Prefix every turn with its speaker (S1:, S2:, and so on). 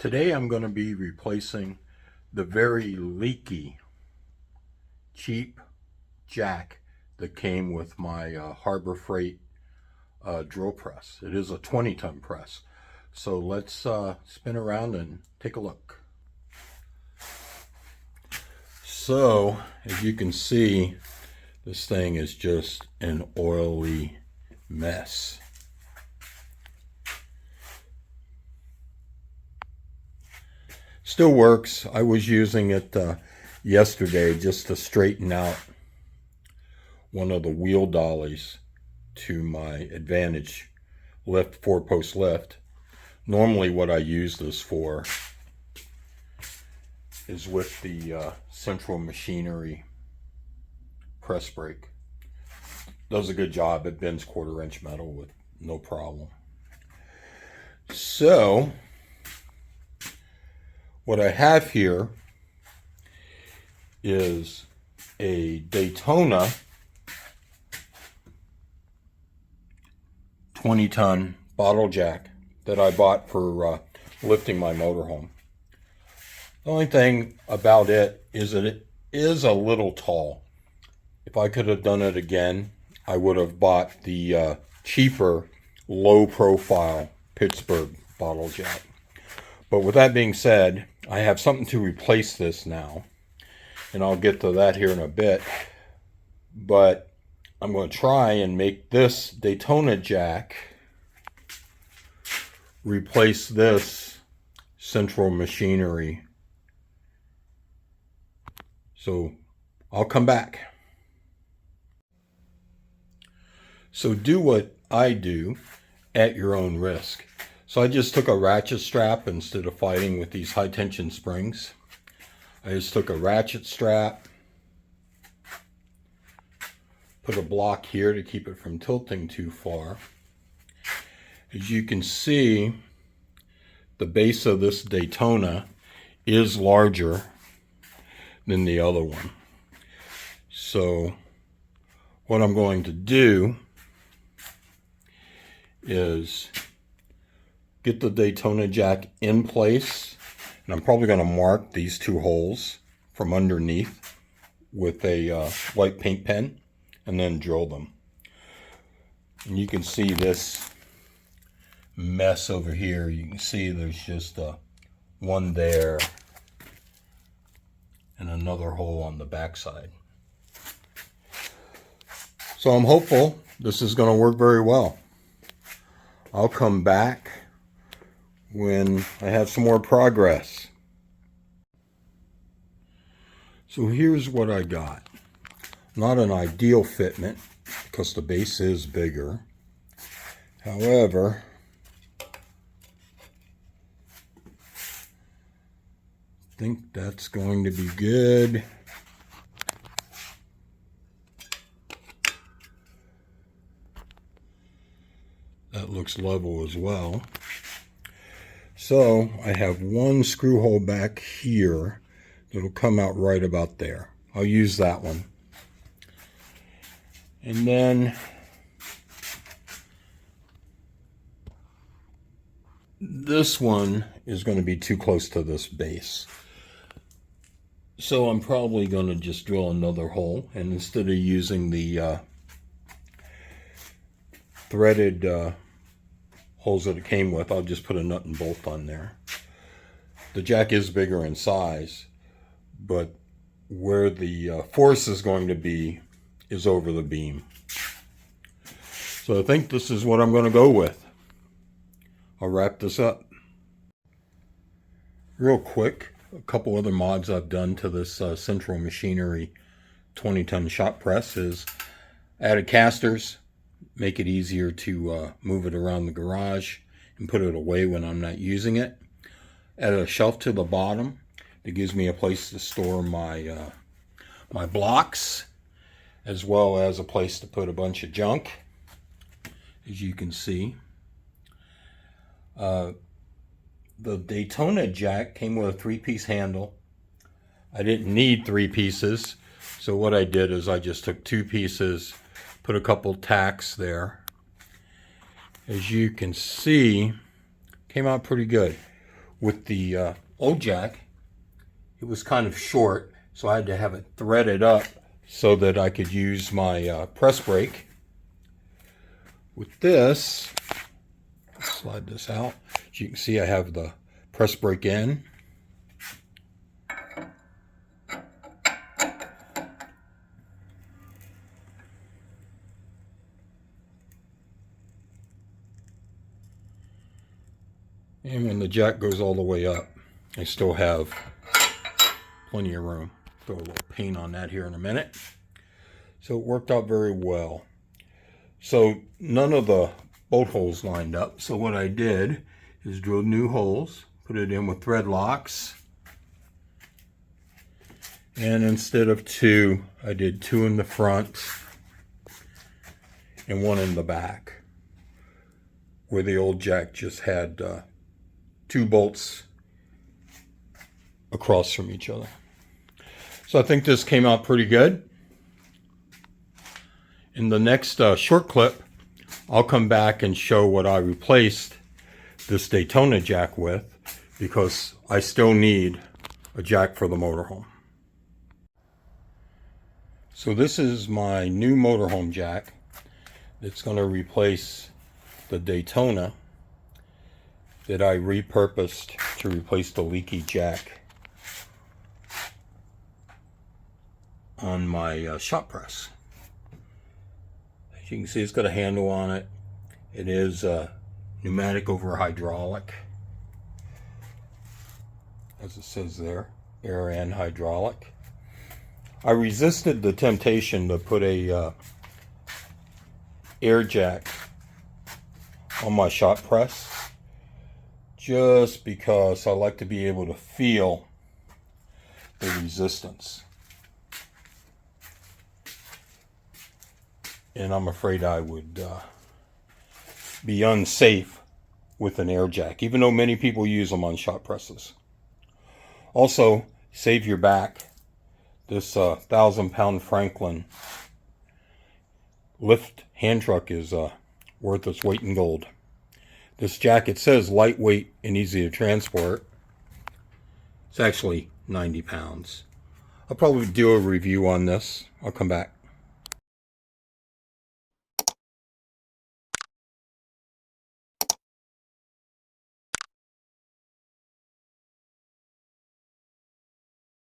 S1: Today I'm going to be replacing the very leaky, cheap jack that came with my Harbor Freight drill press. It is a 20-ton press. So let's spin around and take a look. So as you can see, this thing is just an oily mess. Still works. I was using it yesterday just to straighten out one of the wheel dollies to my Advantage lift, 4-post lift. Normally what I use this for is with the central machinery press brake. Does a good job. It bends 1/4 inch metal with no problem. So what I have here is a Daytona 20-ton bottle jack that I bought for lifting my motorhome. The only thing about it is that it is a little tall. If I could have done it again, I would have bought the cheaper, low-profile PITTSBURGH bottle jack. But with that being said, I have something to replace this now, and I'll get to that here in a bit. But I'm going to try and make this Daytona jack replace this central machinery. So I'll come back. So do what I do at your own risk. So I just took a ratchet strap instead of fighting with these high tension springs. I just took a ratchet strap, put a block here to keep it from tilting too far. As you can see, the base of this Daytona is larger than the other one. So what I'm going to do is get the Daytona jack in place, and I'm probably going to mark these 2 holes from underneath with a white paint pen and then drill them. And you can see this mess over here. You can see there's just one there and another hole on the back side. So I'm hopeful this is going to work very well. I'll come back when I have some more progress. So here's what I got. Not an ideal fitment because the base is bigger. However, I think that's going to be good. That looks level as well. So I have one screw hole back here that'll come out right about there. I'll use that one. And then this one is going to be too close to this base. So I'm probably going to just drill another hole, and instead of using the threaded holes that it came with, I'll just put a nut and bolt on there. The jack is bigger in size, but where the force is going to be is over the beam. So I think this is what I'm going to go with. I'll wrap this up. Real quick, a couple other mods I've done to this central machinery 20-ton shop press is added casters. Make it easier to move it around the garage and put it away when I'm not using it. Add a shelf to the bottom that gives me a place to store my my blocks, as well as a place to put a bunch of junk, as you can see. The Daytona jack came with a 3-piece handle. I didn't need 3 pieces, so what I did is I just took 2 pieces, put a couple tacks there. As you can see, came out pretty good. with the old jack, it was kind of short, so I had to have it threaded up so that I could use my press brake. With this, slide this out. As you can see, I have the press brake in. And when the jack goes all the way up, I still have plenty of room. Throw a little paint on that here in a minute. So it worked out very well. So none of the bolt holes lined up. So what I did is drill new holes, put it in with thread locks. And instead of 2, I did 2 in the front and 1 in the back, where the old jack just had 2 bolts across from each other. So I think this came out pretty good. In the next short clip, I'll come back and show what I replaced this Daytona jack with, because I still need a jack for the motorhome. So this is my new motorhome jack. It's going to replace the Daytona that I repurposed to replace the leaky jack on my shop press. As you can see, it's got a handle on it. It is pneumatic over hydraulic, as it says there, air and hydraulic. I resisted the temptation to put a air jack on my shop press, just because I like to be able to feel the resistance. And I'm afraid I would be unsafe with an air jack, even though many people use them on shop presses. Also, save your back. This 1,000-pound Franklin lift hand truck is worth its weight in gold. This jack, it says lightweight and easy to transport. It's actually 90 pounds. I'll probably do a review on this. I'll come back.